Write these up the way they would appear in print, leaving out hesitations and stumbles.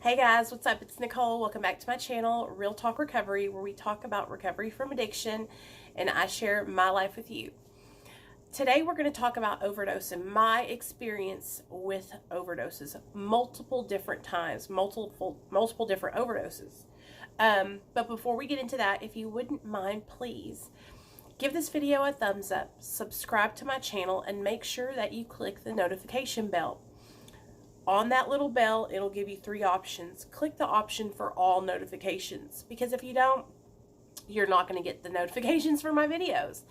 Hey guys, what's up? It's Nicole. Welcome back to my channel, Real Talk Recovery, where we talk about recovery from addiction and I share my life with you. Today we're going to talk about overdose and my experience with overdoses, multiple different times, multiple different overdoses. But before we get into that, if you wouldn't mind, please give this video a thumbs up, subscribe to my channel, and make sure that you click the notification bell. On that little bell, it'll give you 3 options. Click the option for all notifications, because if you don't, you're not going to get the notifications for my videos.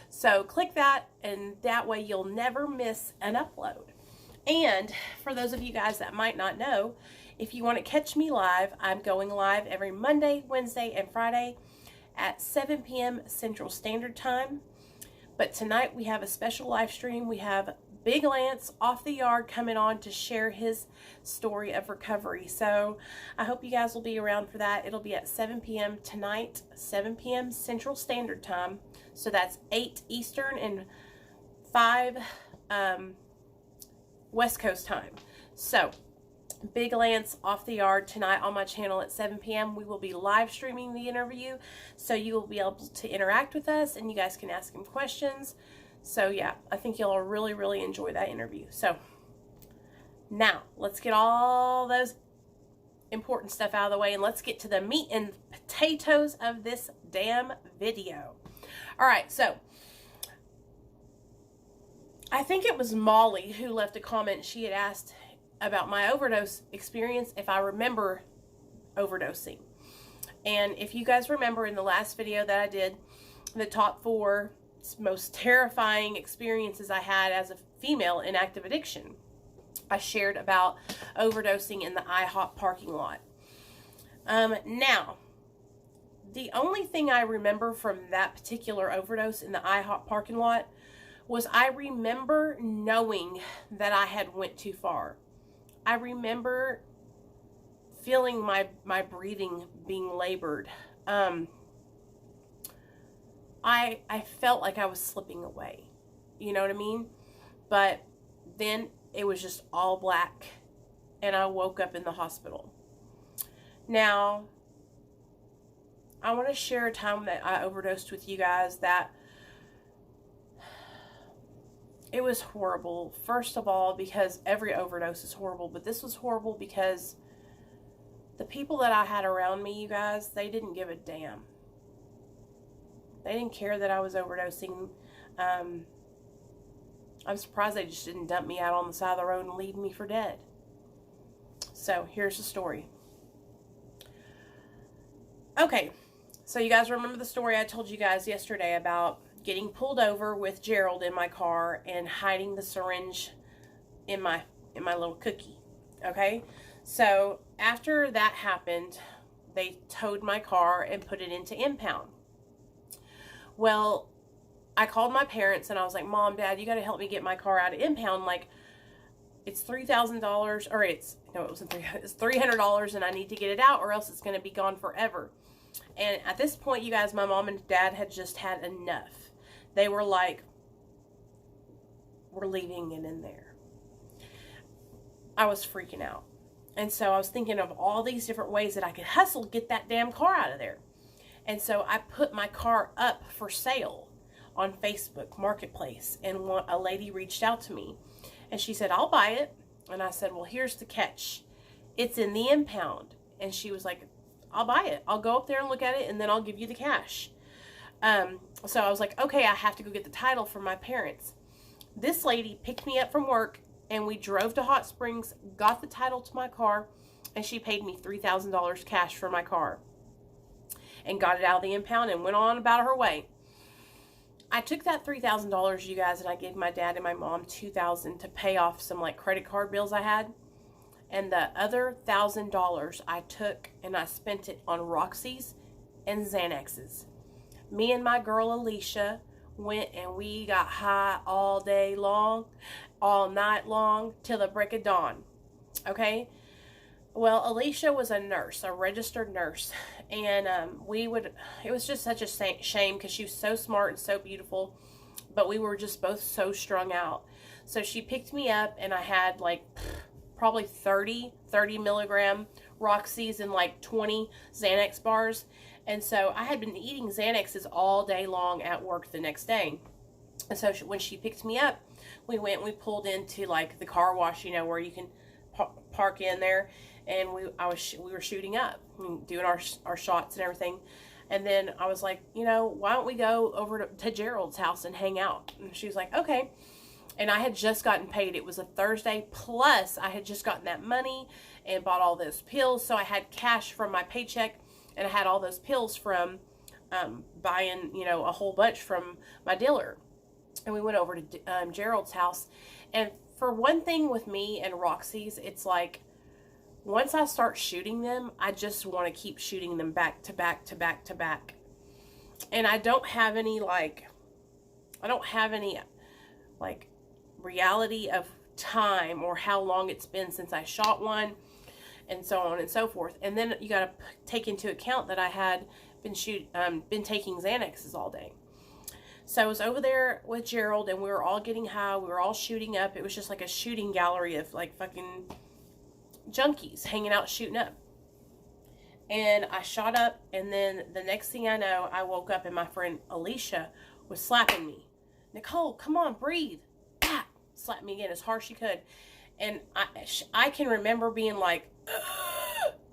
So click that, and that way you'll never miss an upload. And for those of you guys that might not know, if you want to catch me live, I'm going live every Monday, Wednesday, and Friday at 7 p.m. Central Standard Time. But tonight we have a special live stream. We have Big Lance off the yard coming on to share his story of recovery. So I hope you guys will be around for that. It'll be at 7 p.m. tonight, 7 p.m. Central Standard Time. So that's 8 Eastern and 5 West Coast time. So Big Lance off the yard tonight on my channel at 7 p.m. We will be live streaming the interview, so you will be able to interact with us and you guys can ask him questions. So yeah, I think you'll really enjoy that interview. So now let's get all those important stuff out of the way and let's get to the meat and potatoes of this damn video. All right, so I think it was Molly who left a comment. She had asked about my overdose experience, if I remember overdosing. And if you guys remember in the last video that I did, the top 4 most terrifying experiences I had as a female in active addiction, I shared about overdosing in the IHOP parking lot. Now, the only thing I remember from that particular overdose in the IHOP parking lot was I remember knowing that I had went too far. I remember feeling my breathing being labored. I felt like I was slipping away. You know what I mean? But then it was just all black and I woke up in the hospital. Now, I want to share a time that I overdosed with you guys that it was horrible. First of all, because every overdose is horrible, but this was horrible because the people that I had around me, you guys, they didn't give a damn. They didn't care that I was overdosing. I'm surprised they just didn't dump me out on the side of the road and leave me for dead. So here's the story. Okay, so you guys remember the story I told you guys yesterday about getting pulled over with Gerald in my car and hiding the syringe in my little cookie. Okay, so after that happened, they towed my car and put it into impound. Well, I called my parents and I was like, Mom, Dad, you got to help me get my car out of impound. Like, it's $3,000, or it wasn't $300, it's $300 and I need to get it out or else it's going to be gone forever. And at this point, you guys, my mom and dad had just had enough. They were like, we're leaving it in there. I was freaking out. And so I was thinking of all these different ways that I could hustle, get that damn car out of there. And so I put my car up for sale on Facebook Marketplace, and a lady reached out to me and she said, I'll buy it. And I said, well, here's the catch. It's in the impound. And she was like, I'll buy it. I'll go up there and look at it and then I'll give you the cash. So I was like, okay, I have to go get the title from my parents. This lady picked me up from work and we drove to Hot Springs, got the title to my car, and she paid me $3,000 cash for my car and got it out of the impound and went on about her way. I took that $3,000, you guys, and I gave my dad and my mom $2,000 to pay off some like credit card bills I had. And the other $1,000 I took and I spent it on Roxy's and Xanaxes. Me and my girl Alicia went and we got high all day long, all night long, till the break of dawn. Okay? Well, Alicia was a nurse, a registered nurse, and it was just such a shame because she was so smart and so beautiful, but we were just both so strung out. So she picked me up and I had like probably 30 milligram Roxy's and like 20 Xanax bars. And so I had been eating Xanaxes all day long at work the next day. And so when she picked me up, we pulled into like the car wash, you know, where you can park in there. And we were shooting up, doing our shots and everything. And then I was like, you know, why don't we go over to Gerald's house and hang out? And she was like, okay. And I had just gotten paid. It was a Thursday, plus I had just gotten that money and bought all those pills. So I had cash from my paycheck, and I had all those pills from buying, you know, a whole bunch from my dealer. And we went over to Gerald's house. And for one thing with me and Roxy's, it's like, once I start shooting them, I just want to keep shooting them back to back to back to back. And I don't have any reality of time or how long it's been since I shot one, and so on and so forth. And then you got to take into account that I had been taking Xanaxes all day. So I was over there with Gerald, and we were all getting high. We were all shooting up. It was just like a shooting gallery of like fucking junkies hanging out shooting up. And I shot up, and then the next thing I know, I woke up and my friend Alicia was slapping me. Nicole, come on, breathe. Ah! Slapped me again as hard as she could. And I can remember being like,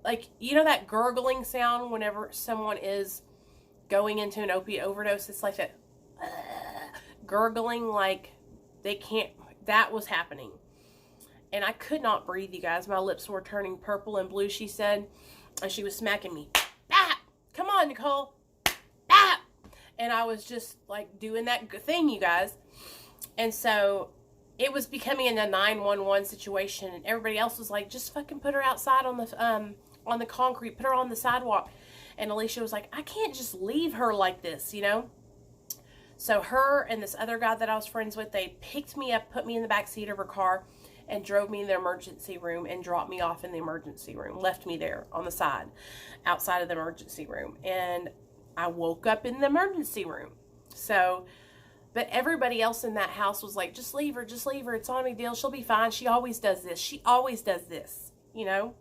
like, you know that gurgling sound whenever someone is going into an opiate overdose? It's like that gurgling, like they can't, that was happening. And I could not breathe, you guys. My lips were turning purple and blue, she said. And she was smacking me. Ah! Come on, Nicole. Ah! And I was just like doing that thing, you guys. And so it was becoming a 911 situation. And everybody else was like, just fucking put her outside on the concrete. Put her on the sidewalk. And Alicia was like, I can't just leave her like this, you know. So her and this other guy that I was friends with, they picked me up, put me in the back seat of her car, and drove me in the emergency room and dropped me off in the emergency room. Left me there on the side, outside of the emergency room. And I woke up in the emergency room. So, but everybody else in that house was like, just leave her, just leave her. It's not a big deal. She'll be fine. She always does this. She always does this, you know?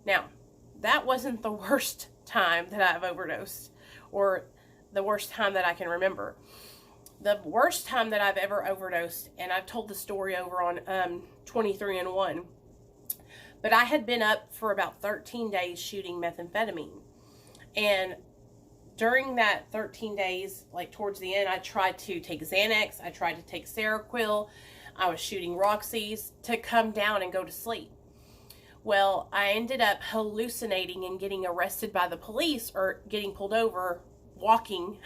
Now, that wasn't the worst time that I've overdosed, or the worst time that I can remember. The worst time that I've ever overdosed, and I've told the story over on 23andMe, but I had been up for about 13 days shooting methamphetamine. And during that 13 days, like towards the end, I tried to take Xanax, I tried to take Seroquel, I was shooting Roxy's to come down and go to sleep. Well, I ended up hallucinating and getting arrested by the police, or getting pulled over walking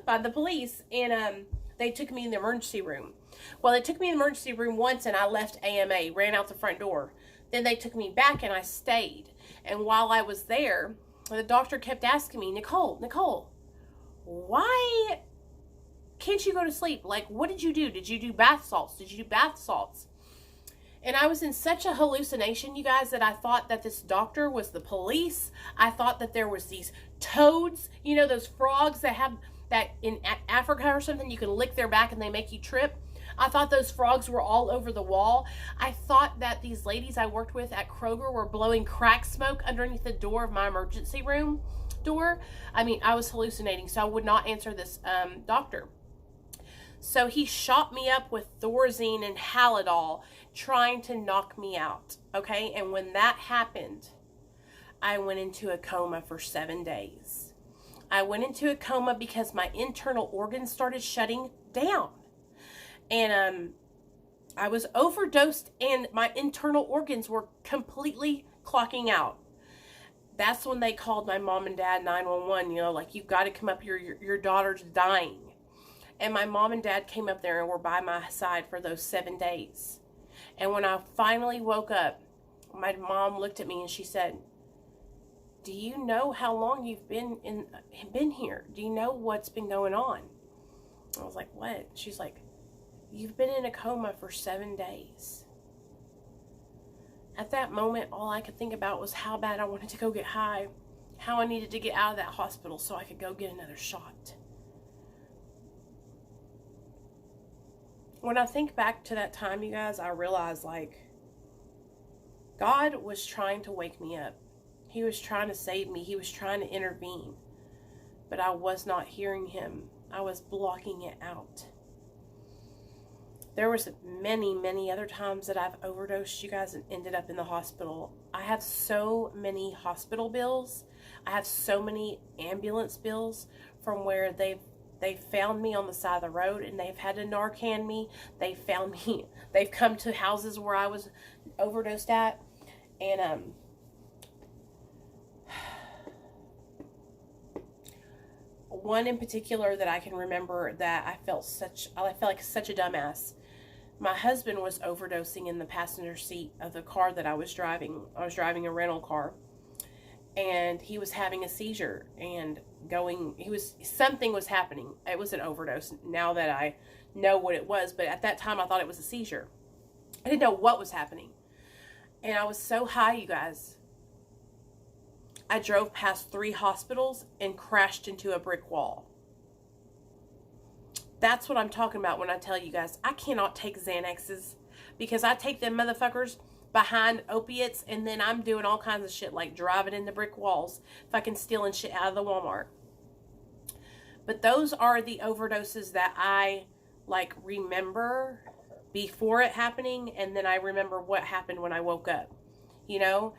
by the police, and they took me in the emergency room. Well, they took me in the emergency room once, and I left AMA, ran out the front door. Then they took me back, and I stayed. And while I was there, the doctor kept asking me, Nicole, why can't you go to sleep? Like, what did you do? Did you do bath salts? Did you do bath salts? And I was in such a hallucination, you guys, that I thought that this doctor was the police. I thought that there was these toads, you know, those frogs that have that in Africa or something, you can lick their back and they make you trip. I thought those frogs were all over the wall. I thought that these ladies I worked with at Kroger were blowing crack smoke underneath the door of my emergency room door. I mean, I was hallucinating, so I would not answer this doctor. So he shot me up with Thorazine and Halidol, trying to knock me out, okay? And when that happened, I went into a coma for 7 days. I went into a coma because my internal organs started shutting down. And I was overdosed, and my internal organs were completely clocking out. That's when they called my mom and dad 911, you know, like, you've got to come up here, your daughter's dying. And my mom and dad came up there and were by my side for those 7 days. And when I finally woke up, my mom looked at me and she said, do you know how long you've been here? Do you know what's been going on? I was like, what? She's like, you've been in a coma for 7 days. At that moment, all I could think about was how bad I wanted to go get high, how I needed to get out of that hospital so I could go get another shot. When I think back to that time, you guys, I realize, like, God was trying to wake me up. He was trying to save me. He was trying to intervene. But I was not hearing him. I was blocking it out. There was many, many other times that I've overdosed, you guys, and ended up in the hospital. I have so many hospital bills. I have so many ambulance bills from where they've found me on the side of the road and they've had to Narcan me. They found me. They've come to houses where I was overdosed at. And one in particular that I can remember that I felt like such a dumbass. My husband was overdosing in the passenger seat of the car that I was driving. I was driving a rental car. And he was having a seizure and something was happening. It was an overdose now that I know what it was. But at that time, I thought it was a seizure. I didn't know what was happening. And I was so high, you guys. I drove past 3 hospitals and crashed into a brick wall. That's what I'm talking about when I tell you guys, I cannot take Xanaxes because I take them motherfuckers behind opiates and then I'm doing all kinds of shit like driving into brick walls, fucking stealing shit out of the Walmart. But those are the overdoses that I like remember before it happening, and then I remember what happened when I woke up, you know?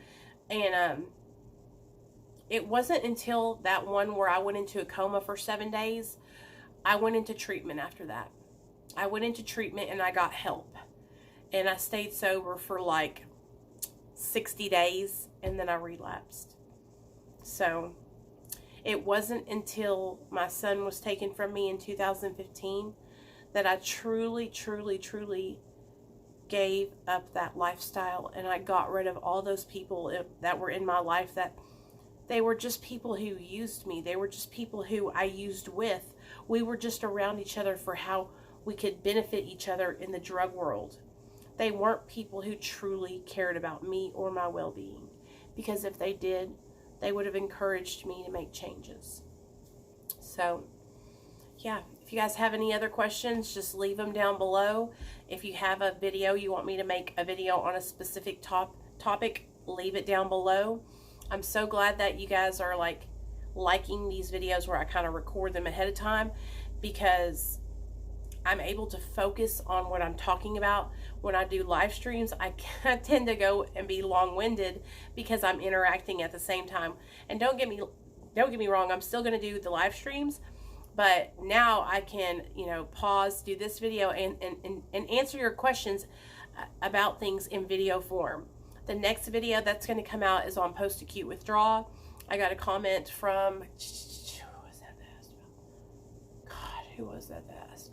And it wasn't until that one where I went into a coma for 7 days, I went into treatment after that. I went into treatment and I got help. And I stayed sober for like 60 days and then I relapsed. So it wasn't until my son was taken from me in 2015 that I truly, truly, truly gave up that lifestyle and I got rid of all those people that were in my life that they were just people who used me. They were just people who I used with. We were just around each other for how we could benefit each other in the drug world. They weren't people who truly cared about me or my well-being. Because if they did, they would have encouraged me to make changes. So, yeah. If you guys have any other questions, just leave them down below. If you have a video, you want me to make a video on a specific topic, leave it down below. I'm so glad that you guys are like liking these videos where I kind of record them ahead of time, because I'm able to focus on what I'm talking about. When I do live streams, I tend to go and be long-winded because I'm interacting at the same time. And don't get me wrong, I'm still going to do the live streams, but now I can, you know, pause, do this video, and answer your questions about things in video form. The next video that's going to come out is on post-acute withdrawal. I got a comment from, who was that asked about? God, who was that asked?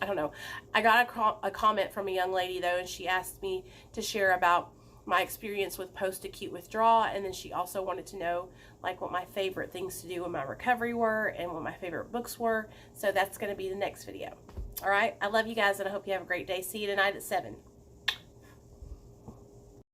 I don't know. I got a comment from a young lady, though, and she asked me to share about my experience with post-acute withdrawal, and then she also wanted to know, like, what my favorite things to do in my recovery were and what my favorite books were. So that's going to be the next video. All right? I love you guys, and I hope you have a great day. See you tonight at 7.